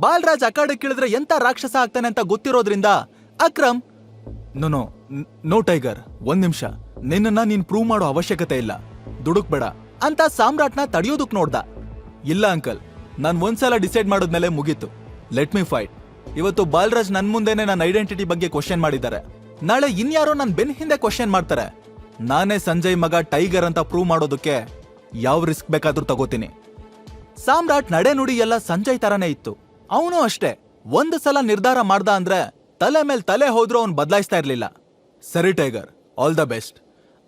ಬಾಲ್ರಾಜ್ ಅಖಾಡಕ್ಕೆ ಇಳಿದ್ರೆ ಎಂತ ರಾಕ್ಷಸ ಆಗ್ತಾನೆ ಅಂತ ಗೊತ್ತಿರೋದ್ರಿಂದ ಅಕ್ರಮ್ ನೋ ಟೈಗರ್, ಒಂದ್ ನಿಮಿಷ, ನಿನ್ನ ನೀನ್ ಪ್ರೂವ್ ಮಾಡೋ ಅವಶ್ಯಕತೆ ಇಲ್ಲ, ದುಡುಕ್ಬೇಡ ಅಂತ ಸಾಮ್ರಾಟ್ನ ತಡೆಯೋದಕ್ ನೋಡ್ದ. ಇಲ್ಲ ಅಂಕಲ್, ನಾನ್ ಒಂದ್ಸಲ ಡಿಸೈಡ್ ಮಾಡೋದ್ಮೇಲೆ ಮುಗೀತು, ಲೆಟ್ ಮಿ ಫೈಟ್. ಇವತ್ತು ಬಾಲ್ರಾಜ್ ನನ್ ಮುಂದೆನೆ ನನ್ನ ಐಡೆಂಟಿಟಿ ಬಗ್ಗೆ ಕ್ವಶನ್ ಮಾಡಿದ್ದಾರೆ, ನಾಳೆ ಇನ್ಯಾರೋ ನನ್ ಬೆನ್ ಹಿಂದೆ ಕ್ವಶನ್ ಮಾಡ್ತಾರೆ. ನಾನೇ ಸಂಜಯ್ ಮಗ ಟೈಗರ್ ಅಂತ ಪ್ರೂವ್ ಮಾಡೋದಕ್ಕೆ ಯಾವ ರಿಸ್ಕ್ ಬೇಕಾದ್ರೂ ತಗೋತೀನಿ. ಸಾಮ್ರಾಟ್ ನಡೆ ನುಡಿ ಎಲ್ಲ ಸಂಜಯ್ ತರಾನೇ ಇತ್ತು. ಅವನು ಅಷ್ಟೇ, ಒಂದು ಸಲ ನಿರ್ಧಾರ ಮಾಡ್ದ ಅಂದ್ರೆ ತಲೆ ಮೇಲ್ ತಲೆ ಹೋದ್ರೂ ಅವ್ನು ಬದಲಾಯಿಸ್ತಾ ಇರ್ಲಿಲ್ಲ. ಸರಿ ಟೈಗರ್, ಆಲ್ ದ ಬೆಸ್ಟ್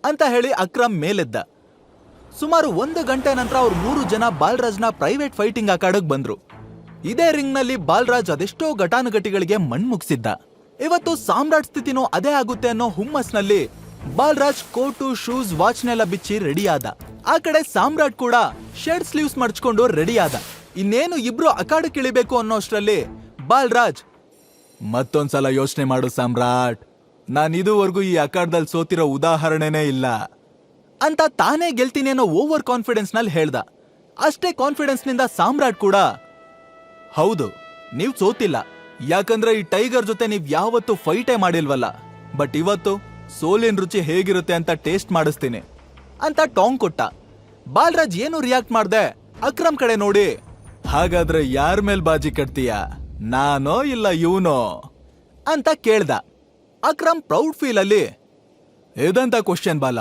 ಅಂತ ಹೇಳಿ ಅಕ್ರಮ್ ಮೇಲೆದ್ದ. ಸುಮಾರು 1 ಗಂಟೆ ನಂತರ ಅವ್ರು 3 ಜನ ಬಾಲ್ರಾಜ್ನ ಪ್ರೈವೇಟ್ ಫೈಟಿಂಗ್ ಅಖಾಡಕ್ ಬಂದ್ರು. ಇದೇ ರಿಂಗ್ ನಲ್ಲಿ ಬಾಲ್ರಾಜ್ ಅದೆಷ್ಟೋ ಘಟಾನುಘಟಿಗಳಿಗೆ ಮಣ್ಮುಗ್ಸಿದ್ದ. ಇವತ್ತು ಸಾಮ್ರಾಟ್ ಸ್ಥಿತಿನೂ ಅದೇ ಆಗುತ್ತೆ ಅನ್ನೋ ಹುಮ್ಮಸ್ನಲ್ಲಿ ಬಾಲ್ರಾಜ್ ಕೋಟು, ಶೂಸ್, ವಾಚ್ನೆಲ್ಲ ಬಿಚ್ಚಿ ರೆಡಿ ಆದ. ಆ ಕಡೆ ಸಾಮ್ರಾಟ್ ಕೂಡ ಶರ್ಟ್ ಸ್ಲೀವ್ಸ್ ಮಡ್ಚ್ಕೊಂಡು ರೆಡಿ ಆದ. ಇನ್ನೇನು ಇಬ್ರು ಅಖಾಡಕ್ಕೆ ಇಳಿಬೇಕು ಅನ್ನೋ ಅಷ್ಟರಲ್ಲಿ ಬಾಲ್ರಾಜ್, ಮತ್ತೊಂದ್ಸಲ ಯೋಚನೆ ಮಾಡು ಸಾಮ್ರಾಟ್, ನಾನ್ ಇದುವರೆಗೂ ಈ ಅಖಾಡದಲ್ಲಿ ಸೋತಿರೋ ಉದಾಹರಣೆನೇ ಇಲ್ಲ ಅಂತ ತಾನೇ ಗೆಲ್ತೀನಿ ಅನ್ನೋ ಓವರ್ ಕಾನ್ಫಿಡೆನ್ಸ್ ನಲ್ಲಿ ಹೇಳ್ದ. ಅಷ್ಟೇ ಕಾನ್ಫಿಡೆನ್ಸ್ ನಿಂದ ಸಾಮ್ರಾಟ್ ಕೂಡ, ಹೌದು ನೀವ್ ಸೋತಿಲ್ಲ, ಯಾಕಂದ್ರೆ ಈ ಟೈಗರ್ ಜೊತೆ ನೀವ್ ಯಾವತ್ತೂ ಫೈಟೇ ಮಾಡಿಲ್ವಲ್ಲ, ಬಟ್ ಇವತ್ತು ಸೋಲಿನ ರುಚಿ ಹೇಗಿರುತ್ತೆ ಅಂತ ಟೇಸ್ಟ್ ಮಾಡಿಸ್ತೀನಿ ಅಂತ ಟಾಂಗ್ ಕೊಟ್ಟ. ಬಾಲ್ರಾಜ್ ಏನು ರಿಯಾಕ್ಟ್ ಮಾಡ್ದೆ, ಅಕ್ರಮ್ ಕಡೆ ನೋಡಿ, ಹಾಗಾದ್ರೆ ಯಾರ ಮೇಲ್ ಬಾಜಿ ಕಟ್ತೀಯ, ನಾನೋ ಇಲ್ಲ ಇವನೋ ಅಂತ ಕೇಳ್ದ. ಅಕ್ರಮ್ ಪ್ರೌಡ್ ಫೀಲ್ ಅಲ್ಲಿ, ಇದಂತ ಕ್ವಶನ್ ಬಾಲ,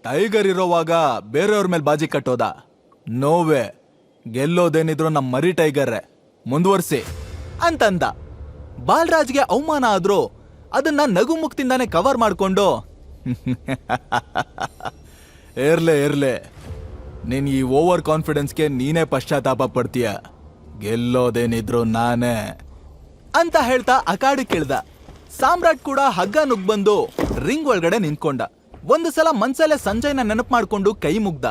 ಟೈಗರ್ ಇರೋವಾಗ ಬೇರೆಯವ್ರ ಮೇಲೆ ಬಾಜಿ ಕಟ್ಟೋದ? ನೋವೇ, ಗೆಲ್ಲೋದೇನಿದ್ರು ನಮ್ ಮರಿ ಟೈಗರ್ರೆ, ಮುಂದುವರ್ಸಿ ಅಂತಂದ. ಬಾಲ್ರಾಜ್ಗೆ ಅವಮಾನ ಆದ್ರೂ ಅದನ್ನ ನಗು ಮುಕ್ತಿಂದಾನೆ ಕವರ್ ಮಾಡ್ಕೊಂಡು, ಇರ್ಲೆ ನೀನ್ ಈ ಓವರ್ ಕಾನ್ಫಿಡೆನ್ಸ್ಗೆ ನೀನೇ ಪಶ್ಚಾತ್ತಾಪ ಪಡ್ತೀಯ, ಗೆಲ್ಲೋದೇನಿದ್ರು ನಾನೇ ಅಂತ ಹೇಳ್ತಾ ಅಖಾಡಕ್ಕೆ ಇಳ್ದ. ಸಾಮ್ರಾಟ್ ಕೂಡ ಹಗ್ಗ ನುಗ್ಬಂದು ರಿಂಗ್ ಒಳಗಡೆ ನಿಂತ್ಕೊಂಡ. ಒಂದು ಸಲ ಮನ್ಸಲ್ಲೇ ಸಂಜಯ್ನ ನೆನಪು ಮಾಡ್ಕೊಂಡು ಕೈ ಮುಗ್ದ.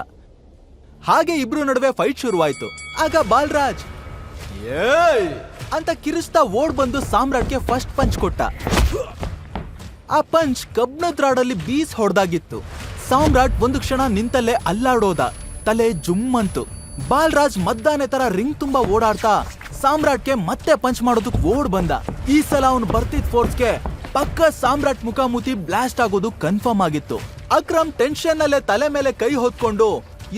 ಹಾಗೆ ಇಬ್ರು ನಡುವೆ ಫೈಟ್ ಶುರುವಾಯ್ತು. ಆಗ ಬಾಲ್ರಾಜ್ ಏಯ್ ಅಂತ ಕಿರಿಸ್ತಾ ಓಡ್ ಬಂದು ಸಾಮ್ರಾಟ್ಗೆ ಫಸ್ಟ್ ಪಂಚ್ ಕೊಟ್ಟ. ಆ ಪಂಚ್ ಕಬ್ಣದ ರಾಡಲ್ಲಿ ಬೀಸ್ ಹೊಡೆದಾಗಿತ್ತು. ಸಾಮ್ರಾಟ್ ಒಂದು ಕ್ಷಣ ನಿಂತಲ್ಲೇ ಅಲ್ಲಾಡೋದ, ತಲೆ ಜುಮ್ಮಂತು. ಬಾಲ್ರಾಜ್ ಮದ್ದಾನೆ ತರ ರಿಂಗ್ ತುಂಬಾ ಓಡಾಡ್ತಾ ಸಾಮ್ರಾಟ್ಗೆ ಮತ್ತೆ ಪಂಚ್ ಮಾಡೋದಕ್ಕೆ ಓಡ್ ಬಂದ. ಈ ಸಲ ಅವನು ಬರ್ತಿದ್ ಫೋರ್ಸ್ಗೆ ಪಕ್ಕ ಸಾಮ್ರಾಟ್ ಮುಖಾಮುಖಿ ಬ್ಲಾಸ್ಟ್ ಆಗೋದು ಕನ್ಫರ್ಮ್ ಆಗಿತ್ತು. ಅಕ್ರಮ್ ಟೆನ್ಷನ್ ನಲ್ಲೇ ತಲೆ ಮೇಲೆ ಕೈ ಹೊತ್ಕೊಂಡು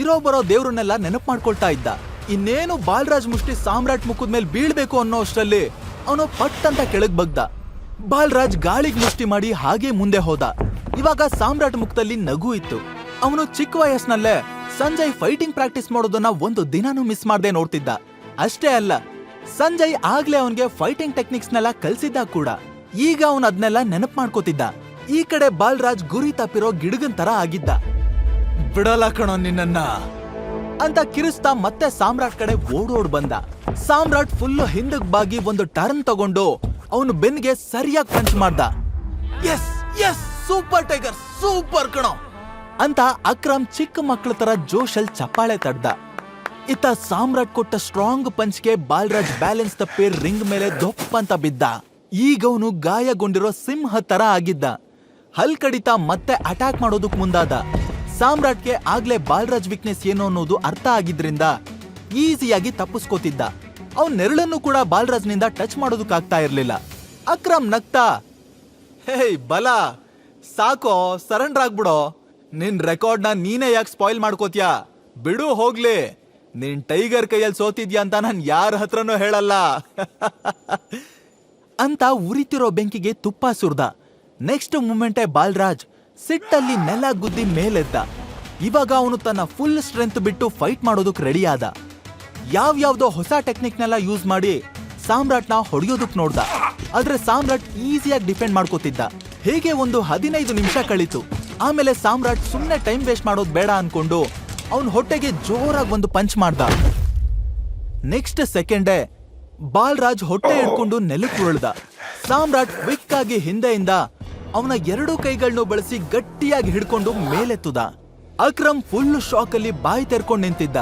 ಇರೋ ಬರೋ ದೇವ್ರನ್ನೆಲ್ಲ ನೆನಪು ಮಾಡ್ಕೊಳ್ತಾ ಇದ್ದ. ಇನ್ನೇನು ಬಾಲ್ರಾಜ್ ಮುಷ್ಟಿ ಸಾಮ್ರಾಟ್ ಮುಖದ ಮೇಲೆ ಬೀಳ್ಬೇಕು ಅನ್ನೋ ಅಷ್ಟರಲ್ಲಿ ಅವನು ಪಟ್ ಅಂತ ಕೆಳಗ್ ಬಗ್ದ. ಬಾಲ್ರಾಜ್ ಗಾಳಿಗೆ ಮುಷ್ಟಿ ಮಾಡಿ ಹಾಗೆ ಮುಂದೆ ಹೋದ. ಇವಾಗ ಸಾಮ್ರಾಟ್ ಮುಖದಲ್ಲಿ ನಗು ಇತ್ತು. ಅವನು ಚಿಕ್ಕ ವಯಸ್ಸಿನಲ್ಲೇ ಸಂಜಯ್ ಫೈಟಿಂಗ್ ಪ್ರಾಕ್ಟೀಸ್ ಮಾಡೋದನ್ನ ಒಂದು ದಿನಾನು ಮಿಸ್ ಮಾಡದೆ ನೋಡ್ತಿದ್ದ. ಅಷ್ಟೇ ಅಲ್ಲ, ಸಂಜಯ್ ಆಗ್ಲೇ ಅವನ್ಗೆ ಫೈಟಿಂಗ್ ಟೆಕ್ನಿಕ್ಸ್ನೆಲ್ಲ ಕಲ್ಸಿದ್ದ ಕೂಡ. ಈಗ ಅವನ್ ಅದನ್ನೆಲ್ಲ ನೆನಪು ಮಾಡ್ಕೋತಿದ್ದ. ಈ ಕಡೆ ಬಾಲ್ರಾಜ್ ಗುರಿ ತಪ್ಪಿರೋ ಗಿಡಗನ್ ತರ ಆಗಿದ್ದ. ಬಿಡಲ್ಲ ಕಣೋ ನಿನ್ನನ್ನ ಅಂತ ಕಿರಿಸ್ತಾ ಮತ್ತೆ ಸಾಮ್ರಾಟ್ ಕಡೆ ಓಡೋಡ್ ಬಂದ. ಸಾಮ್ರಾಟ್ ಫುಲ್ ಹಿಂದಕ್ ಬಾಗಿ ಒಂದು ಟರ್ನ್ ತಗೊಂಡು ಅವನು ಬೆನ್ಗೆ ಸರಿಯಾಗಿ ಪಂಚ್ ಮಾಡ್ದ. Yes yes super tiger, super ಕಣೋ ಅಂತ ಅಕ್ರಮ್ ಚಿಕ್ಕ ಮಕ್ಕಳ ತರ ಜೋಶಲ್ ಚಪ್ಪಾಳೆ ತಡ್ದ. ಇತ್ತ ಸಾಮ್ರಾಟ್ ಕೊಟ್ಟ ಸ್ಟ್ರಾಂಗ್ ಪಂಚ್ಗೆ ಬಾಲ್ರಾಜ್ ಬ್ಯಾಲೆನ್ಸ್ ತಪ್ಪಿ ರಿಂಗ್ ಮೇಲೆ ದೊಪ್ಪ ಅಂತ ಬಿದ್ದ. ಈಗ ಅವನು ಗಾಯಗೊಂಡಿರೋ ಸಿಂಹ ತರ ಆಗಿದ್ದ. ಹಲ್ ಕಡಿತ ಮತ್ತೆ ಅಟ್ಯಾಕ್ ಮಾಡೋದಕ್ ಮುಂದಾದ. ಸಾಮ್ರಾಟ್ಗೆ ಆಗ್ಲೇ ಬಾಲ್ರಾಜ್ ವೀಕ್ನೆಸ್ ಏನು ಅನ್ನೋದು ಅರ್ಥ ಆಗಿದ್ರಿಂದ ಈಸಿಯಾಗಿ ತಪ್ಪಿಸ್ಕೋತಿದ್ದ. ಅವನ್ ನೆರಳನ್ನು ಕೂಡ ಬಾಲ್ರಾಜ್ನಿಂದ ಟಚ್ ಮಾಡೋದಕ್ಕಾಗ್ತಾ ಇರ್ಲಿಲ್ಲ. ಅಕ್ರಮ್ ನಗ್ತಾ, ಹೇಯ್ ಬಲ, ಸಾಕೋ, ಸರೆಂಡರ್ ಆಗ್ಬಿಡೋ, ನಿನ್ ರೆಕಾರ್ಡ್ನ ನೀನೇ ಯಾಕೆ ಸ್ಪಾಯ್ಲ್ ಮಾಡ್ಕೋತ್ಯಾ, ಬಿಡು ಹೋಗ್ಲಿ, ನೀನ್ ಟೈಗರ್ ಕೈಯಲ್ಲಿ ಸೋತಿದ್ಯಾ ಅಂತ ನಾನ್ ಯಾರ ಹತ್ರನೂ ಹೇಳಲ್ಲ ಅಂತ ಉರಿತಿರೋ ಬೆಂಕಿಗೆ ತುಪ್ಪ ಸುರ್ದ. ನೆಕ್ಸ್ಟ್ ಮೂಮೆಂಟೇ ಬಾಲ್ರಾಜ್ ಸಿಟ್ಟಲ್ಲಿ ನೆಲ ಗುದ್ದಿ ಮೇಲೆದ್ದ. ಇವಾಗ ಅವನು ತನ್ನ ಫುಲ್ ಸ್ಟ್ರೆಂತ್ ಬಿಟ್ಟು ಫೈಟ್ ಮಾಡೋದಕ್ ರೆಡಿ ಆದ. ಯಾವ್ಯಾವ್ದೋ ಹೊಸ ಟೆಕ್ನಿಕ್ನೆಲ್ಲ ಯೂಸ್ ಮಾಡಿ ಸಾಮ್ರಾಟ್ನ ಹೊಡೆಯೋದಕ್ ನೋಡ್ದ. ಆದ್ರೆ ಸಾಮ್ರಾಟ್ ಈಸಿಯಾಗಿ ಡಿಫೆಂಡ್ ಮಾಡ್ಕೋತಿದ್ದ. ಹೇಗೆ ಒಂದು 15 ನಿಮಿಷ ಕಳೀತು. ಆಮೇಲೆ ಸಾಮ್ರಾಟ್ ಸುಮ್ನೆ ಟೈಮ್ ವೇಸ್ಟ್ ಮಾಡೋದ್ ಬೇಡ ಅನ್ಕೊಂಡು ಅವನ್ ಹೊಟ್ಟೆಗೆ ಜೋರಾಗಿ ಒಂದು ಪಂಚ್ ಮಾಡ್ದ. ನೆಕ್ಸ್ಟ್ ಸೆಕೆಂಡೇ ಬಾಲ್ರಾಜ್ ಹೊಟ್ಟೆ ಹಿಡ್ಕೊಂಡು ನೆಲಕ್ಕೆ ಉರುಳ್ದ. ಸಾಮ್ರಾಟ್ ಕ್ವಿಕ್ ಆಗಿ ಹಿಂದೆಯಿಂದ ಅವನ 2 ಕೈಗಳನ್ನು ಬಳಸಿ ಗಟ್ಟಿಯಾಗಿ ಹಿಡ್ಕೊಂಡು ಮೇಲೆತ್ತುದ. ಅಕ್ರಮ್ ಫುಲ್ ಶಾಕ್ ಅಲ್ಲಿ ಬಾಯಿ ತೆರ್ಕೊಂಡ್ ನಿಂತಿದ್ದ.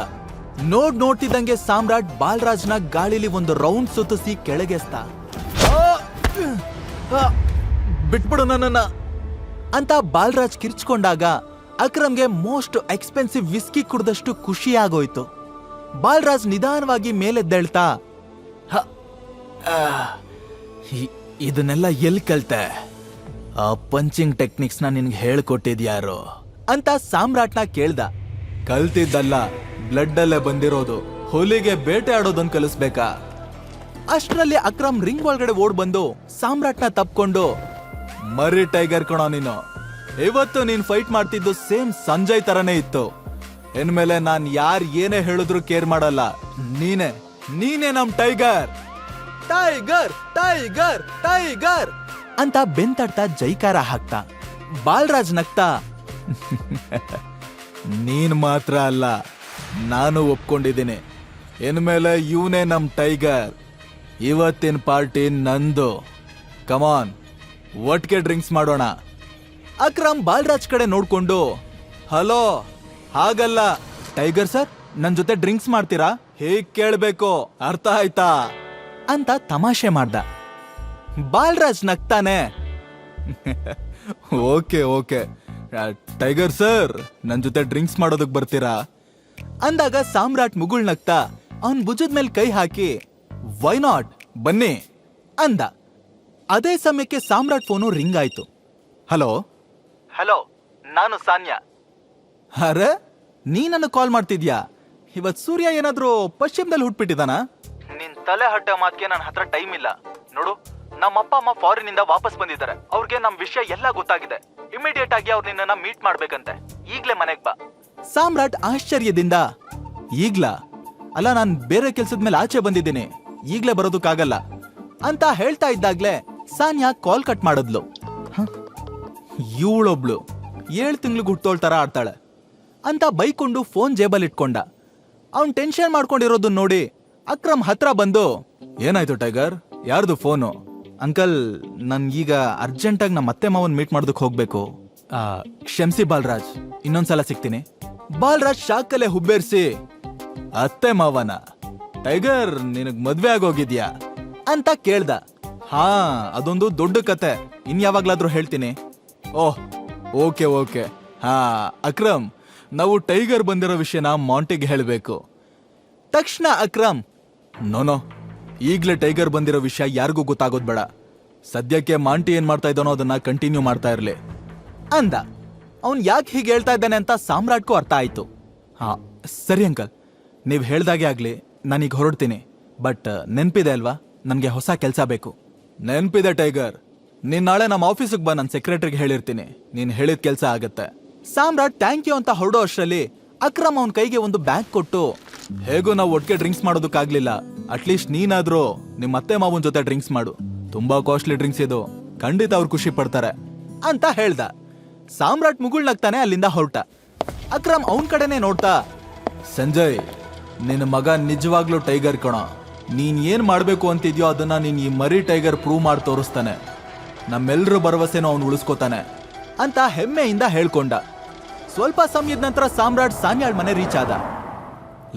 ನೋಡ್ತಿದ್ದಂಗೆ ಸಾಮ್ರಾಟ್ ಬಾಲ್ರಾಜ್ನ ಗಾಳಿಲಿ ಒಂದು ರೌಂಡ್ ಸುತ್ತಿಸಿ ಕೆಳಗೆಸ್ತ. ಬಿಟ್ಬಿಡು ನನ್ನನ್ನ ಅಂತ ಬಾಲ್ರಾಜ್ ಕಿರ್ಚ್ಕೊಂಡಾಗ ಅಕ್ರಮ್ಗೆ ಮೋಸ್ಟ್ ಎಕ್ಸ್ಪೆನ್ಸಿವ್ ವಿಸ್ಕಿ ಕುಡ್ದಷ್ಟು ಖುಷಿ ಆಗೋಯ್ತು. ಬಾಲ್ರಾಜ್ ನಿಧಾನವಾಗಿ ಮೇಲೆದ್ದೇಳ್ತಾ, ಇದನ್ನೆಲ್ಲ ಎಲ್ಲಿ ಕಲ್ತೆ? ಆ ಪಂಚಿಂಗ್ ಟೆಕ್ನಿಕ್ಸ್ನ ನಿನ್ಗೆ ಹೇಳ್ಕೊಟ್ಟಿದ್ಯಾರು ಅಂತ ಸಾಮ್ರಾಟ್ನ ಕೇಳ್ದ. ಕಲ್ತಿದ್ದಲ್ಲ, ಬ್ಲಡ್ ಅಲ್ಲೇ ಬಂದಿರೋದು. ಹುಲಿಗೆ ಬೇಟೆ ಆಡೋದನ್ನ ಕಲಿಸ್ಬೇಕಾ? ಅಷ್ಟರಲ್ಲಿ ಅಕ್ರಮ್ ರಿಂಗ್ ಒಳಗಡೆ ಓಡ್ ಬಂದು ಸಾಮ್ರಾಟ್ನ ತಪ್ಕೊಂಡು, ಮರಿ ಟೈಗರ್ ಕಣೋ ನೀನು, ಇವತ್ತು ನೀನ್ ಫೈಟ್ ಮಾಡ್ತಿದ್ದು ಸೇಮ್ ಸಂಜಯ್ ತರನೇ ಇತ್ತು. ಇನ್ಮೇಲೆ ನಾನ್ ಯಾರ್ ಏನೇ ಹೇಳಿದ್ರು ಕೇರ್ ಮಾಡಲ್ಲ. ನೀನೇ ನಮ್ ಟೈಗರ್, ಟೈಗರ್ ಟೈಗರ್ ಟೈಗರ್ ಅಂತ ಬೆಂತಡ್ತಾ ಜೈಕಾರ ಹಾಕ್ತಾ. ಬಾಲ್ರಾಜ್ ನಗ್ತಾ, ನೀನ್ ಮಾತ್ರ ಅಲ್ಲ, ನಾನು ಒಪ್ಕೊಂಡಿದ್ದೀನಿ. ಇನ್ಮೇಲೆ ಇವನೇ ನಮ್ ಟೈಗರ್. ಇವತ್ತಿನ ಪಾರ್ಟಿ ನಂದು. ಕಮಾನ್, ಒಟ್ಟಿಗೆ ಡ್ರಿಂಕ್ಸ್ ಮಾಡೋಣ. ಅಕ್ರಮ್ ಬಾಲ್ರಾಜ್ ಕಡೆ ನೋಡ್ಕೊಂಡು, ಹಲೋ, ಹಾಗಲ್ಲ ಟೈಗರ್ ಸರ್, ನನ್ ಜೊತೆ ಡ್ರಿಂಕ್ಸ್ ಮಾಡ್ತೀರಾ? ಹೇಗ್ ಕೇಳ್ಬೇಕು, ಅರ್ಥ ಆಯ್ತಾ ಅಂತ ತಮಾಷೆ ಮಾಡ್ದ. ಬಾಲ್ರಾಜ್ ನಗ್ತಾನೆ, ಓಕೆ ಟೈಗರ್ ಸರ್, ನನ್ ಜೊತೆ ಡ್ರಿಂಕ್ಸ್ ಮಾಡೋದಕ್ ಬರ್ತೀರಾ ಅಂದಾಗ ಸಾಮ್ರಾಟ್ ಮುಗುಳ್ ನಗ್ತಾ ಅವನ್ ಭುಜದ ಮೇಲೆ ಕೈ ಹಾಕಿ, ವೈ ನಾಟ್, ಬನ್ನಿ ಅಂದ. ಅದೇ ಸಮಯಕ್ಕೆ ಸಾಮ್ರಾಟ್ ಫೋನು ರಿಂಗ್ ಆಯ್ತು. ಹಲೋ, ನಾನು ಸಾನ್ಯಾ. ಅರೆ, ನೀ ನನಗೆ ಕಾಲ್ ಮಾಡ್ತಿದ್ಯಾ? ಇವತ್ ಸೂರ್ಯ ಏನಾದ್ರೂ ಪಶ್ಚಿಮದಲ್ಲಿ ಹುಟ್ಬಿಟ್ಟಿದಾನ? ನಿನ್ ತಲೆ ಹಡ್ಡ ಮಾತ್ಗೆ ನನ್ನ ಹತ್ರ ಟೈಮ್ ಇಲ್ಲ. ನೋಡು, ನಮ್ಮ ಅಪ್ಪ ಅಮ್ಮ ಫಾರಿನ್ ಇಂದ ವಾಪಸ್ ಬಂದಿದ್ದಾರೆ. ಅವ್ರಿಗೆ ನಮ್ ವಿಷಯ ಎಲ್ಲ ಗೊತ್ತಾಗಿದೆ. ಇಮಿಡಿಯೇಟ್ ಆಗಿ ಅವ್ರು ನಿನ್ನ ಮೀಟ್ ಮಾಡ್ಬೇಕಂತೆ. ಈಗ್ಲೇ ಮನೆಗ್ ಬಾ. ಸಾಮ್ರಾಟ್ ಆಶ್ಚರ್ಯದಿಂದ, ಈಗ್ಲಾ? ಅಲ್ಲ, ನಾನ್ ಬೇರೆ ಕೆಲ್ಸದ ಮೇಲೆ ಆಚೆ ಬಂದಿದ್ದೀನಿ, ಈಗ್ಲೇ ಬರೋದಕ್ಕಾಗಲ್ಲ ಅಂತ ಹೇಳ್ತಾ ಇದ್ದಾಗ್ಲೇ ಸಾನ್ಯಾ ಕಾಲ್ ಕಟ್ ಮಾಡಿದ್ಲು. ಇವಳೊಬ್ಳು 7 ತಿಂಗ್ಳಿಗೆ ಹುಟ್ಟೋಳ್ ತರ ಆಡ್ತಾಳೆ ಅಂತ ಬೈಕೊಂಡು ಫೋನ್ ಜೇಬಲ್ ಇಟ್ಕೊಂಡ. ಅವನ್ ಟೆನ್ಷನ್ ಮಾಡ್ಕೊಂಡಿರೋದನ್ನ ನೋಡಿ ಅಕ್ರಮ್ ಹತ್ರ ಬಂದು, ಏನಾಯ್ತು ಟೈಗರ್, ಯಾರ್ದು ಫೋನು? ಅಂಕಲ್, ನನ್ಗೀಗ ಅರ್ಜೆಂಟಾಗಿ ನಮ್ಮ ಅತ್ತೆ ಮಾವನ್ ಮೀಟ್ ಮಾಡೋದಕ್ಕೆ ಹೋಗ್ಬೇಕು. ಕ್ಷಮಿಸಿ ಬಾಲ್ರಾಜ್, ಇನ್ನೊಂದ್ಸಲ ಸಿಗ್ತೀನಿ. ಬಾಲ್ರಾಜ್ ಶಾಕಲ್ಲೇ ಹುಬ್ಬೇರ್ಸಿ, ಅತ್ತೆ ಮಾವನ? ಟೈಗರ್, ನಿನಗ್ ಮದ್ವೆ ಆಗೋಗಿದ್ಯಾ ಅಂತ ಕೇಳ್ದ. ಹಾ, ಅದೊಂದು ದೊಡ್ಡ ಕತೆ, ಇನ್ಯಾವಾಗ್ಲಾದ್ರೂ ಹೇಳ್ತೀನಿ. ಓಹ್, ಓಕೆ. ಹಾ ಅಕ್ರಮ್, ನಾವು ಟೈಗರ್ ಬಂದಿರೋ ವಿಷಯನ ಮಾಂಟಿಗೆ ಹೇಳಬೇಕು. ತಕ್ಷಣ ಅಕ್ರಮ್, ನೋನೋ, ಈಗ್ಲೇ ಟೈಗರ್ ಬಂದಿರೋ ವಿಷಯ ಯಾರಿಗೂ ಗೊತ್ತಾಗೋದ್ ಬೇಡ. ಸದ್ಯಕ್ಕೆ ಮಾಂಟಿ ಏನ್ ಮಾಡ್ತಾ ಇದ್ದಾನೋ ಅದನ್ನ ಕಂಟಿನ್ಯೂ ಮಾಡ್ತಾ ಇರ್ಲಿ ಅಂದ. ಅವನ್ ಯಾಕೆ ಹೀಗೆ ಹೇಳ್ತಾ ಇದ್ದಾನೆ ಅಂತ ಸಾಮ್ರಾಟ್ಗೂ ಅರ್ಥ ಆಯ್ತು. ಹಾ ಸರಿ ಅಂಕಲ್, ನೀವ್ ಹೇಳ್ದಾಗೆ ಆಗ್ಲಿ, ನಾನೀಗ ಹೊರಡ್ತೀನಿ. ಬಟ್ ನೆನ್ಪಿದೆ ಅಲ್ವಾ, ನನ್ಗೆ ಹೊಸ ಕೆಲ್ಸ ಬೇಕು. ನೆನ್ಪಿದೆ ಟೈಗರ್, ನೀನ್ ನಾಳೆ ನಮ್ಮ ಆಫೀಸಿಗೆ ಬಾ, ನನ್ನ ಸೆಕ್ರೆಟರಿಗೆ ಹೇಳಿರ್ತೀನಿ. ನೀನ್ ಹೇಳಿದ ಕೆಲ್ಸ ಆಗತ್ತೆ. ಸಾಮ್ರಾಟ್ ಥ್ಯಾಂಕ್ ಯು ಅಂತ ಹೊರಡೋ ಅಷ್ಟರಲ್ಲಿ ಅಕ್ರಮ್ ಅವನ್ ಕೈಗೆ ಒಂದು ಬ್ಯಾಗ್ ಕೊಟ್ಟು, ಹೇಗೂ ನಾವು ಒಟ್ಟಿಗೆ ಡ್ರಿಂಕ್ಸ್ ಮಾಡೋದಕ್ಕಾಗ್ಲಿಲ್ಲ, ಅಟ್ಲೀಸ್ಟ್ ನೀನಾದ್ರೂ ನಿಮ್ಮ ಅತ್ತೆ ಮಾವನ್ ಜೊತೆ ಡ್ರಿಂಕ್ಸ್ ಮಾಡು. ತುಂಬಾ ಕಾಸ್ಟ್ಲಿ ಡ್ರಿಂಕ್ಸ್ ಇದು, ಖಂಡಿತ ಅವ್ರು ಖುಷಿ ಪಡ್ತಾರೆ ಅಂತ ಹೇಳ್ದ. ಸಾಮ್ರಾಟ್ ಮುಗುಳ್ನಾಗ್ತಾನೆ ಅಲ್ಲಿಂದ ಹೊರಟ. ಅಕ್ರಮ್ ಅವನ್ ಕಡೆನೆ ನೋಡ್ತಾ, ಸಂಜಯ್, ನಿನ್ನ ಮಗ ನಿಜವಾಗ್ಲೂ ಟೈಗರ್ ಕಣೋ. ನೀನ್ ಏನ್ ಮಾಡ್ಬೇಕು ಅಂತಿದ್ಯೋ ಅದನ್ನ ನೀನ್ ಈ ಮರಿ ಟೈಗರ್ ಪ್ರೂವ್ ಮಾಡಿ ತೋರಿಸ್ತಾನೆ. ನಮ್ಮೆಲ್ಲರೂ ಭರವಸೆನೂ ಅವನು ಉಳಿಸ್ಕೋತಾನೆ ಅಂತ ಹೆಮ್ಮೆಯಿಂದ ಹೇಳ್ಕೊಂಡ. ಸ್ವಲ್ಪ ಸಮಯದ ನಂತರ ಸಾಮ್ರಾಟ್ ಸಾನ್ಯಾಳ್ ಮನೆ ರೀಚ್ ಆದ.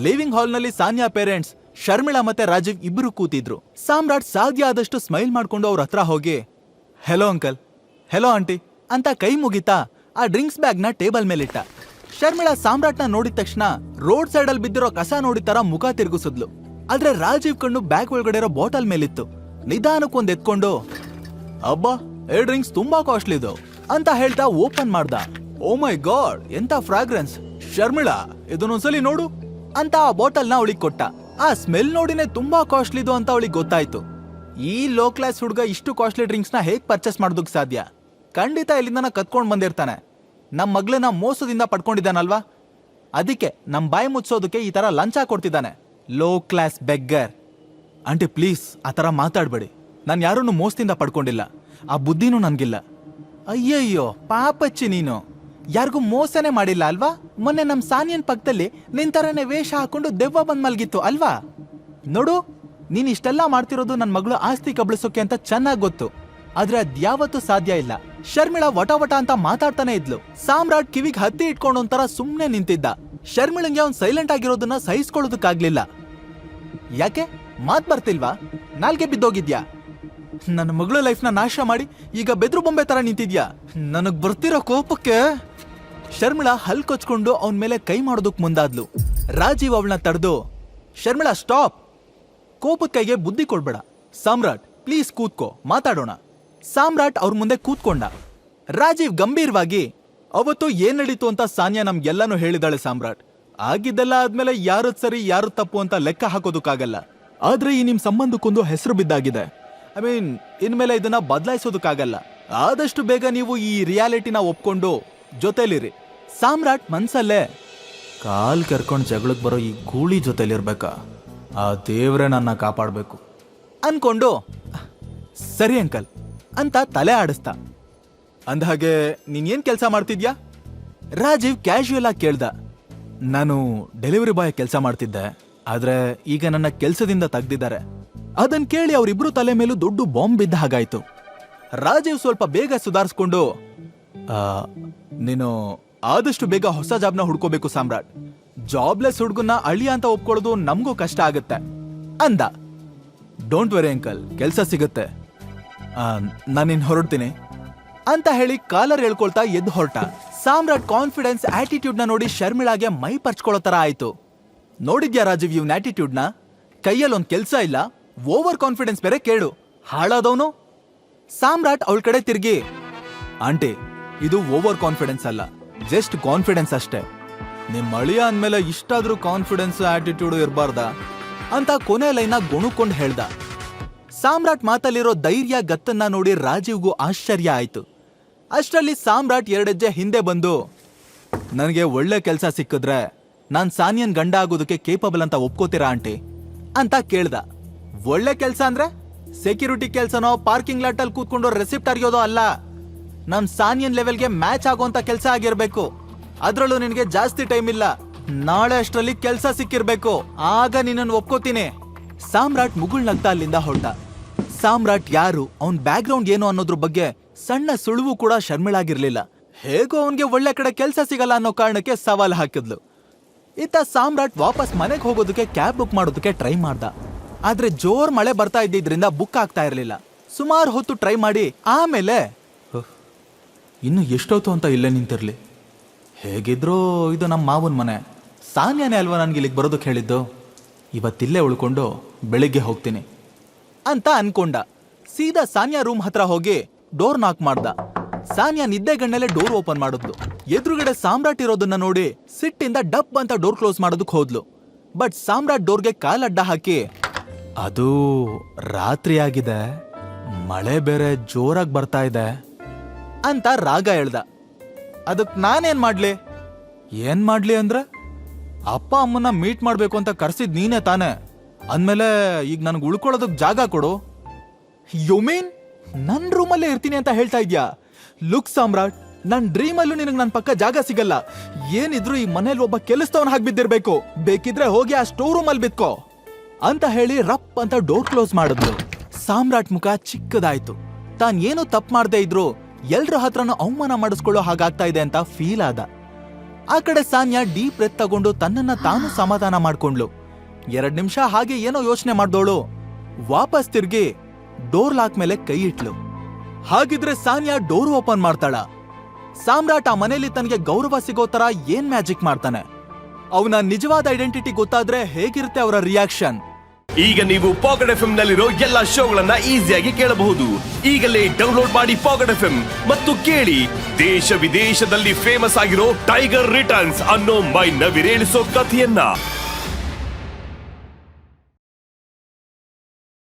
ಲಿವಿಂಗ್ ಹಾಲ್ನಲ್ಲಿ ಸಾನ್ಯಾ ಪೇರೆಂಟ್ಸ್ ಶರ್ಮಿಳಾ ಮತ್ತೆ ರಾಜೀವ್ ಇಬ್ಬರು ಕೂತಿದ್ರು. ಸಾಮ್ರಾಟ್ ಸಾಧ್ಯ ಆದಷ್ಟು ಸ್ಮೈಲ್ ಮಾಡ್ಕೊಂಡು ಅವ್ರ ಹತ್ರ ಹೋಗಿ, ಹೆಲೋ ಅಂಕಲ್, ಹೆಲೋ ಆಂಟಿ ಅಂತ ಕೈ ಮುಗಿತಾ ಆ ಡ್ರಿಂಕ್ಸ್ ಬ್ಯಾಗ್ ನ ಟೇಬಲ್ ಮೇಲಿಟ್ಟ. ಶರ್ಮಿಳಾ ಸಾಮ್ರಾಟ್ನ ನೋಡಿದ ತಕ್ಷಣ ರೋಡ್ ಸೈಡ್ ಅಲ್ಲಿ ಬಿದ್ದಿರೋ ಕಸ ನೋಡಿದ ತರ ಮುಖ ತಿರುಗಿಸಿದ್ಲು. ಆದ್ರೆ ರಾಜೀವ್ ಕಣ್ಣು ಬ್ಯಾಗ್ ಒಳಗಡೆ ಇರೋ ಬಾಟಲ್ ಮೇಲಿತ್ತು. ನಿಧಾನಕ್ಕೊಂದ್ ಎತ್ಕೊಂಡು, ಅಬ್ಬಾ, ಈ ಡ್ರಿಂಕ್ಸ್ ತುಂಬಾ ಕಾಸ್ಟ್ಲಿದು ಅಂತ ಹೇಳ್ತಾ ಓಪನ್ ಮಾಡ್ದ. ಓ ಮೈ ಗಾಡ್, ಎಂತ ಫ್ರಾಗ್ರೆನ್ಸ್! ಶರ್ಮಿಳಾ, ಇದನ್ನೊಂದ್ಸಲಿ ನೋಡು ಅಂತ ಆ ಬಾಟಲ್ ನ ಅವಳಿಗೆ ಕೊಟ್ಟ. ಆ ಸ್ಮೆಲ್ ನೋಡಿನೇ ತುಂಬಾ ಕಾಸ್ಟ್ಲಿದು ಅಂತ ಅವಳಿಗೆ ಗೊತ್ತಾಯ್ತು. ಈ ಲೋ ಕ್ಲಾಸ್ ಹುಡುಗ ಇಷ್ಟು ಕಾಸ್ಟ್ಲಿ ಡ್ರಿಂಕ್ಸ್ ನ ಹೇಗ್ ಪರ್ಚೇಸ್ ಮಾಡೋದಕ್ ಸಾಧ್ಯ? ಖಂಡಿತ ಇಲ್ಲಿಂದ ಕತ್ಕೊಂಡ್ ಬಂದಿರ್ತಾನೆ. ನಮ್ ಮಗ್ಳನ್ನ ಮೋಸದಿಂದ ಪಡ್ಕೊಂಡಿದ್ದಾನಲ್ವಾ, ಅದಕ್ಕೆ ನಮ್ ಬಾಯಿ ಮುಚ್ಚೋದಕ್ಕೆ ಈ ತರ ಲಂಚ ಕೊಡ್ತಿದ್ದಾನೆ. Low class beggar. Aunty please, ಆ ತರ ಮಾತಾಡ್ಬೇಡಿ. ನಾನು ಯಾರನ್ನು ಮೋಸದಿಂದ ಪಡ್ಕೊಂಡಿಲ್ಲ, ಆ ಬುದ್ಧಿನೂ ನನ್ಗಿಲ್ಲ. ಅಯ್ಯಯ್ಯೋ ಪಾಪಚ್ಚಿ, ನೀನು ಯಾರಿಗೂ ಮೋಸನೇ ಮಾಡಿಲ್ಲ ಅಲ್ವಾ? ಮೊನ್ನೆ ನಮ್ ಸಾನಿಯನ್ ಪಕ್ಕದಲ್ಲಿ ನಿಂತರನೇ ವೇಷ ಹಾಕೊಂಡು ದೆವ್ವ ಬಂದ್ ಮಲ್ಗಿತ್ತು ಅಲ್ವಾ? ನೋಡು, ನೀನ್ ಇಷ್ಟೆಲ್ಲ ಮಾಡ್ತಿರೋದು ನನ್ ಮಗಳು ಆಸ್ತಿ ಕಬಳಿಸೋಕೆ ಅಂತ ಚೆನ್ನಾಗ್ ಗೊತ್ತು. ಆದ್ರೆ ಅದ್ಯಾವತ್ತೂ ಸಾಧ್ಯ ಇಲ್ಲ. ಶರ್ಮಿಳಾ ವಟ ವಟ ಅಂತ ಮಾತಾಡ್ತಾನೆ ಇದ್ಲು. ಸಾಮ್ರಾಟ್ ಕಿವಿಗ್ ಹತ್ತಿ ಇಟ್ಕೊಂಡು ಒಂಥರ ಸುಮ್ನೆ ನಿಂತಿದ್ದ. ಶರ್ಮಿಳಂಗೆ ಅವ್ನ್ ಸೈಲೆಂಟ್ ಆಗಿರೋದನ್ನ ಸಹಿಸ್ಕೊಳ್ಳೋದಕ್ಕಾಗ್ಲಿಲ್ಲ. ಯಾಕೆ ಮಾತ್ ಬರ್ತಿಲ್ವಾ? ನಾಲ್ಗೆ ಬಿದ್ದೋಗಿದ್ಯಾ? ನನ್ನ ಮಗಳ ಲೈಫ್ನ ನಾಶ ಮಾಡಿ ಈಗ ಬೆದ್ರು ಬೊಂಬೆ ತರ ನಿಂತಿದ್ಯಾ? ನನಗ್ ಬರ್ತಿರೋ ಕೋಪಕ್ಕೆ ಶರ್ಮಿಳಾ ಹಲ್ ಕೊಚ್ಕೊಂಡು ಅವನ್ ಮೇಲೆ ಕೈ ಮಾಡೋದಕ್ ಮುಂದಾದ್ಲು. ರಾಜೀವ್ ಅವಳನ್ನ ತಡೆದು, ಶರ್ಮಿಳಾ ಸ್ಟಾಪ್, ಕೋಪದ ಕೈಗೆ ಬುದ್ಧಿ ಕೊಡ್ಬೇಡ. ಸಾಮ್ರಾಟ್ ಪ್ಲೀಸ್ ಕೂತ್ಕೋ, ಮಾತಾಡೋಣ. ಸಾಮ್ರಾಟ್ ಅವ್ರ ಮುಂದೆ ಕೂತ್ಕೊಂಡ. ರಾಜೀವ್ ಗಂಭೀರವಾಗಿ, ಅವತ್ತು ಏನ್ ನಡೀತು ಅಂತ ಸಾನ್ಯಾ ನಮ್ಗೆಲ್ಲಾನು ಹೇಳಿದಾಳೆ ಸಾಮ್ರಾಟ್. ಆಗಿದ್ದೆಲ್ಲ ಆದ್ಮೇಲೆ ಯಾರು ಸರಿ ಯಾರು ತಪ್ಪು ಅಂತ ಲೆಕ್ಕ ಹಾಕೋದಕ್ಕಾಗಲ್ಲ. ಆದ್ರೆ ಈ ನಿಮ್ ಸಂಬಂಧಕ್ಕೊಂದು ಹೆಸರು ಬಿದ್ದಾಗಿದೆ. ಇನ್ಮೇಲೆ ಇದನ್ನ ಬದಲಾಯಿಸೋದಕ್ಕಾಗಲ್ಲ. ಆದಷ್ಟು ಬೇಗ ನೀವು ಈ ರಿಯಾಲಿಟಿನ ಒಪ್ಕೊಂಡು ಜೊತೆಲಿರಿ. ಸಾಮ್ರಾಟ್ ಮನ್ಸಲ್ಲೇ, ಕಾಲ್ ಕರ್ಕೊಂಡು ಜಗಳಕ್ಕೆ ಬರೋ ಈ ಗೂಳಿ ಜೊತೆಲಿರ್ಬೇಕಾ, ಆ ದೇವ್ರೆ ನನ್ನ ಕಾಪಾಡಬೇಕು ಅನ್ಕೊಂಡು ಸರಿ ಅಂಕಲ್ ಅಂತ ತಲೆ ಆಡಿಸ್ತಾ. ಅಂದಹಾಗೆ ನೀನೇನ್ ಕೆಲಸ ಮಾಡ್ತಿದ್ಯಾ? ರಾಜೀವ್ ಕ್ಯಾಶುಯಲ್ ಆಗಿ ಕೇಳ್ದ. ನಾನು ಡೆಲಿವರಿ ಬಾಯ್ ಕೆಲಸ ಮಾಡ್ತಿದ್ದೆ, ಆದ್ರೆ ಈಗ ನನ್ನ ಕೆಲಸದಿಂದ ತೆಗ್ದಿದ್ದಾರೆ. ಅದನ್ ಕೇಳಿ ಅವರಿಬ್ರು ತಲೆ ಮೇಲೂ ದೊಡ್ಡ ಬಾಂಬ್ ಬಿದ್ದ ಹಾಗಾಯ್ತು. ರಾಜೀವ್ ಸ್ವಲ್ಪ ಬೇಗ ಸುಧಾರಿಸ್ಕೊಂಡು, ನೀನು ಆದಷ್ಟು ಬೇಗ ಹೊಸ ಜಾಬ್ನ ಹುಡ್ಕೋಬೇಕು ಸಾಮ್ರಾಟ್. ಜಾಬ್ಲೆಸ್ ಹುಡ್ಗನ್ನ ಅಳಿಯ ಅಂತ ಒಪ್ಕೊಳ್ಳೋದು ನಮಗೂ ಕಷ್ಟ ಆಗತ್ತೆ ಅಂದ. ಡೋಂಟ್ ವೆರಿ ಅಂಕಲ್, ಕೆಲಸ ಸಿಗುತ್ತೆ, ನಾನಿನ್ ಹೊರಡ್ತೀನಿ ಅಂತ ಹೇಳಿ ಕಾಲರ್ ಹೇಳ್ಕೊಳ್ತಾ ಎದ್ದು ಹೊರಟ. ಸಾಮ್ರಾಟ್ ಕಾನ್ಫಿಡೆನ್ಸ್ ಆಟಿಟ್ಯೂಡ್ ನ ನೋಡಿ ಶರ್ಮಿಳಾಗೆ ಮೈ ಪರ್ಚ್ಕೊಳ್ಳೋ ತರ ಆಯ್ತು. ನೋಡಿದ್ಯಾ ರಾಜೀವ್ ಇವ್ನ ಆಟಿಟ್ಯೂಡ್ ನ? ಕೈಯಲ್ಲಿ ಒಂದ್ ಕೆಲ್ಸ ಇಲ್ಲ, ಓವರ್ ಕಾನ್ಫಿಡೆನ್ಸ್ ಬೇರೆ ಕೇಳು, ಹಾಳಾದವನು. ಸಾಮ್ರಾಟ್ ಅವಳ ಕಡೆ ತಿರ್ಗಿ, ಆಂಟಿ ಇದು ಓವರ್ ಕಾನ್ಫಿಡೆನ್ಸ್ ಅಲ್ಲ, ಜಸ್ಟ್ ಕಾನ್ಫಿಡೆನ್ಸ್ ಅಷ್ಟೇ. ನಿಮ್ ಅಳಿಯ ಅಂದ್ಮೇಲೆ ಇಷ್ಟಾದ್ರೂ ಕಾನ್ಫಿಡೆನ್ಸ್ ಆಟಿಟ್ಯೂಡ್ ಇರಬಾರ್ದ ಅಂತ ಕೊನೆ ಲೈನ ಗೊಣುಕೊಂಡು ಹೇಳ್ದ. ಸಾಮ್ರಾಟ್ ಮಾತಲ್ಲಿರೋ ಧೈರ್ಯ ಗತ್ತನ್ನ ನೋಡಿ ರಾಜೀವ್ಗೂ ಆಶ್ಚರ್ಯ ಆಯ್ತು. ಅಷ್ಟರಲ್ಲಿ ಸಾಮ್ರಾಟ್ 2 ಹೆಜ್ಜೆ ಹಿಂದೆ ಬಂದು, ನನಗೆ ಒಳ್ಳೆ ಕೆಲಸ ಸಿಕ್ಕಿದ್ರೆ ನಾನ್ ಸಾನಿಯನ್ ಗಂಡ ಆಗೋದಕ್ಕೆ ಕೇಪಬಲ್ ಅಂತ ಒಪ್ಕೋತೀರಾ ಆಂಟಿ ಅಂತ ಕೇಳ್ದ. ಒಳ್ಳೆ ಕೆಲಸ ಅಂದ್ರೆ ಸೆಕ್ಯೂರಿಟಿ ಕೆಲ್ಸನೋ ಪಾರ್ಕಿಂಗ್ ಲಾಟ್ ಅಲ್ಲಿ ಕೂತ್ಕೊಂಡು ರೆಸಿಪ್ಟ್ ಅರಿಯೋದೋ ಅಲ್ಲ, ನಮ್ ಸಾನಿಯನ್ ಲೆವೆಲ್ಗೆ ಮ್ಯಾಚ್ ಆಗೋಂತ ಕೆಲಸ ಆಗಿರ್ಬೇಕು. ಅದ್ರಲ್ಲೂ ನಿನಗೆ ಜಾಸ್ತಿ ಟೈಮ್ ಇಲ್ಲ, ನಾಳೆ ಅಷ್ಟರಲ್ಲಿ ಕೆಲಸ ಸಿಕ್ಕಿರ್ಬೇಕು, ಆಗ ನಿನ್ನನ್ನು ಒಪ್ಕೋತೀನಿ. ಸಾಮ್ರಾಟ್ ಮುಗುಳ್ನಗ್ತಾ ಅಲ್ಲಿಂದ ಹೊರಟ. ಸಾಮ್ರಾಟ್ ಯಾರು, ಅವನ್ ಬ್ಯಾಕ್ ಗ್ರೌಂಡ್ ಏನು ಅನ್ನೋದ್ರ ಬಗ್ಗೆ ಸಣ್ಣ ಸುಳುವು ಕೂಡ ಶರ್ಮಿಳಾಗಿರ್ಲಿಲ್ಲ. ಹೇಗೋ ಅವನ್ಗೆ ಒಳ್ಳೆ ಕಡೆ ಕೆಲಸ ಸಿಗಲ್ಲ ಅನ್ನೋ ಕಾರಣಕ್ಕೆ ಸವಾಲ್ ಹಾಕಿದ್ಲು. ಇತ್ತ ಸಾಮ್ರಾಟ್ ವಾಪಸ್ ಮನೆಗೆ ಹೋಗೋದಕ್ಕೆ ಕ್ಯಾಬ್ ಬುಕ್ ಮಾಡೋದಕ್ಕೆ ಟ್ರೈ ಮಾಡ್ದ. ಆದ್ರೆ ಜೋರ್ ಮಳೆ ಬರ್ತಾ ಇದ್ದಿದ್ರಿಂದ ಬುಕ್ ಆಗ್ತಾ ಇರ್ಲಿಲ್ಲ. ಸುಮಾರು ಹೊತ್ತು ಟ್ರೈ ಮಾಡಿ ಆಮೇಲೆ, ಇನ್ನು ಎಷ್ಟೊತ್ತು ಅಂತ ಇಲ್ಲೇ ನಿಂತಿರ್ಲಿ, ಹೇಗಿದ್ರೂ ಇದು ನಮ್ಮ ಮಾವನ್ ಮನೆ, ಸಾನ್ಯಾನೇ ಅಲ್ವಾ ನನ್ಗೆ ಇಲ್ಲಿಗೆ ಬರೋದಕ್ಕೆ ಹೇಳಿದ್ದು, ಇವತ್ತಿಲ್ಲೇ ಉಳ್ಕೊಂಡು ಬೆಳಿಗ್ಗೆ ಹೋಗ್ತೀನಿ ಅಂತ ಅನ್ಕೊಂಡ. ಸೀದಾ ಸಾನ್ಯಾ ರೂಮ್ ಹತ್ರ ಹೋಗಿ ಡೋರ್ ನಾಕ್ ಮಾಡ್ದ. ಸಾನ್ಯಾ ನಿದ್ದೆಗಣ್ಣಲ್ಲೇ ಡೋರ್ ಓಪನ್ ಮಾಡಿದ್ಲು. ಎದುರುಗಡೆ ಸಾಮ್ರಾಟ್ ಇರೋದನ್ನ ನೋಡಿ ಸಿಟ್ಟಿಂದ ಡಬ್ ಅಂತ ಡೋರ್ ಕ್ಲೋಸ್ ಮಾಡೋದಕ್ಕೆ ಹೋದ್ಲು. ಬಟ್ ಸಾಮ್ರಾಟ್ ಡೋರ್ಗೆ ಕಾಲಡ್ಡ ಹಾಕಿ, ಅದು ರಾತ್ರಿ ಆಗಿದೆ, ಮಳೆ ಬೇರೆ ಜೋರಾಗಿ ಬರ್ತಾ ಇದೆ ಅಂತ ರಾಗ ಹೇಳ್ದ. ಅದಕ್ ನಾನೇನ್ ಮಾಡ್ಲಿ? ಏನ್ ಮಾಡ್ಲಿ ಅಂದ್ರೆ, ಅಪ್ಪ ಅಮ್ಮನ್ನ ಮೀಟ್ ಮಾಡ್ಬೇಕು ಅಂತ ಕರ್ಸಿದ್ ನೀನೇ ತಾನೆ, ಅಂದ್ಮೇಲೆ ಈಗ ನನ್ಗೆ ಉಳ್ಕೊಳ್ಳೋದಕ್ ಜಾಗ ಕೊಡು. ಯು ಮೀನ್ ನನ್ ರೂಮಲ್ಲೇ ಇರ್ತೀನಿ ಅಂತ ಹೇಳ್ತಾ ಇದ್ಯಾ? ಲುಕ್ ಸಾಮ್ರಾಟ್, ನನ್ ಡ್ರೀಮ್ ಅಲ್ಲೂ ನಿನಗ್ ನನ್ ಪಕ್ಕ ಜಾಗ ಸಿಗಲ್ಲ. ಏನಿದ್ರು ಈ ಮನೇಲಿ ಒಬ್ಬ ಕೆಲಸದವನ್ ಹಾಗೆ ಬಿದ್ದಿರ್ಬೇಕು, ಬೇಕಿದ್ರೆ ಹೋಗಿ ಆ ಸ್ಟೋರ್ ರೂಮ್ ಅಲ್ಲಿ ಬಿತ್ಕೋ ಅಂತ ಹೇಳಿ ರಪ್ ಅಂತ ಡೋರ್ ಕ್ಲೋಸ್ ಮಾಡಿದ್ಲು. ಸಾಮ್ರಾಟ್ ಮುಖ ಚಿಕ್ಕದಾಯ್ತು. ತಾನ್ ಏನು ತಪ್ಪು ಮಾಡದೇ ಇದ್ರು ಎಲ್ರ ಹತ್ರನೂ ಅವಮಾನ ಮಾಡಿಸ್ಕೊಳ್ಳೋ ಹಾಗಾಗ್ತಾ ಇದೆ ಅಂತ ಫೀಲ್ ಆದ. ಆ ಕಡೆ ಸಾನ್ಯಾ ಡೀಪ್ ಬ್ರೆತ್ ತಗೊಂಡು ತನ್ನನ್ನ ತಾನು ಸಮಾಧಾನ ಮಾಡ್ಕೊಂಡ್ಲು. 2 ನಿಮಿಷ ಹಾಗೆ ಏನೋ ಯೋಚನೆ ಮಾಡ್ದೋಳು ವಾಪಸ್ ತಿರ್ಗಿ ಡೋರ್ ಲಾಕ್ ಮೇಲೆ ಕೈ ಇಟ್ಲು. ಹಾಗಿದ್ರೆ ಸಾನ್ಯಾ ಡೋರ್ ಓಪನ್ ಮಾಡ್ತಾಳ. ಸಾಮ್ರಾಟ್ ಆ ಮನೇಲಿ ತನಗೆ ಗೌರವ ಸಿಗೋ ತರ ಏನ್ ಮ್ಯಾಜಿಕ್ ಮಾಡ್ತಾನೆ? ಅವನ ನಿಜವಾದ ಐಡೆಂಟಿಟಿ ಗೊತ್ತಾದ್ರೆ ಹೇಗಿರುತ್ತೆ ಅವರ ರಿಯಾಕ್ಷನ್? ಈಗ ನೀವು ಪಾಕೆಟ್ ಎಫ್ಎಂ ನಲ್ಲಿರೋ ಎಲ್ಲಾ ಶೋಗಳನ್ನ ಈಸಿಯಾಗಿ ಕೇಳಬಹುದು. ಈಗಲೇ ಡೌನ್ಲೋಡ್ ಮಾಡಿ ಪಾಕೆಟ್ ಎಫ್ಎಂ ಮತ್ತು ಕೇಳಿ ದೇಶ ವಿದೇಶದಲ್ಲಿ ಫೇಮಸ್ ಆಗಿರೋ ಟೈಗರ್ ರಿಟರ್ನ್ಸ್ ಅನ್ನೋ ಮೈ ನವಿರೇಳಿಸೋ ಕಥೆಯನ್ನ.